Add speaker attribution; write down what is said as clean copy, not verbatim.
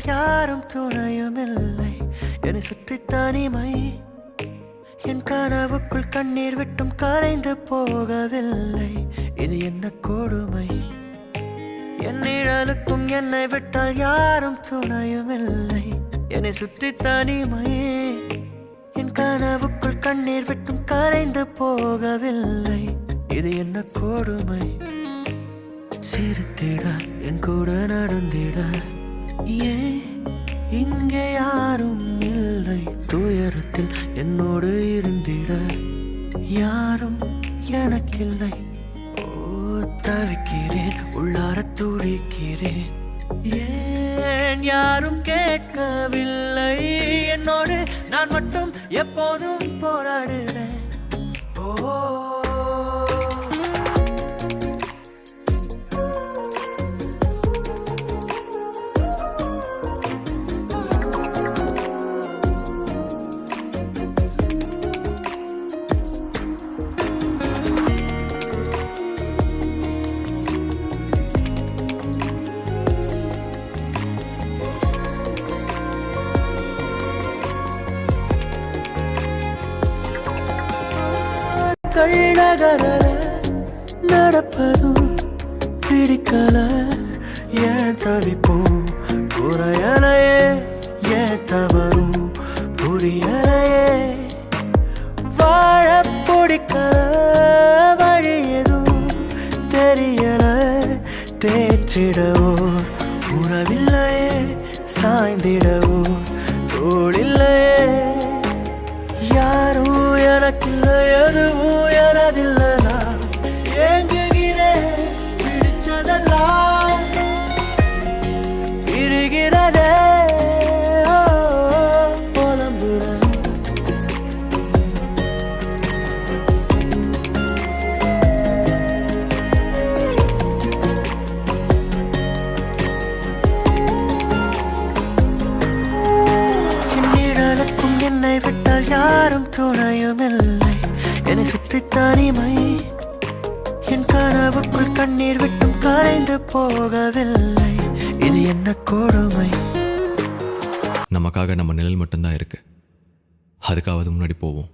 Speaker 1: விட்டால் யாரும் துணையும் இல்லை. என்னை சுற்றி தனிமை. என் கனவுக்குள் கண்ணீர் விட்டும் கரைந்து போகவில்லை. இது என்ன கொடுமை? என் நிழலுக்கும் என்னை விட்டால் யாரும் துணையும் இல்லை. என்னை சுற்றி தனிமை. என் கனவுக்குள் கண்ணீர் விட்டும் கரைந்து போகவில்லை. இது என்ன கொடுமை? சிரித்திட என் கூட நடந்திட ஏன் இங்கே யாரும் இல்லை? துயரத்தில் என்னோடு இருந்திட யாரும் எனக்கில்லை. தவிக்கிறேன், உள்ளார துடிக்கிறேன். ஏன் யாரும் கேட்கவில்லை? என்னோடு நான் மட்டும் எப்போதும் போராடுறேன். நகரல நடப்பதும் பிடிக்கல. ஏன் தவிப்போம் புறையலையே? ஏன் தவறும் புரியலையே? வாழ பிடிக்கல, வழி எதுவும் தெரியல. தேற்றிடவோ உறவில்லையே, சாய்ந்திடவோ தோளில்லையே. யாரும் எனக்கில்லை, எதுவும் எனதில்லை. நான் ஏங்குகிறேன், பிடிச்சதெல்லாம் இருக்கிறதே. புலம்புறேன். என் நிழலுக்கும் என்னை விட்டால் யாரும் துணையும் இல்லை. என்னை சுற்றி தனிமை. என் கனவுக்குள் கண்ணீர் விட்டும் கரைந்து போகவில்லை. இது என்ன கொடுமை?
Speaker 2: நமக்காக நம்ம நிழல் மட்டும்தான் இருக்கு. அதுக்காவது முன்னாடி போவோம்.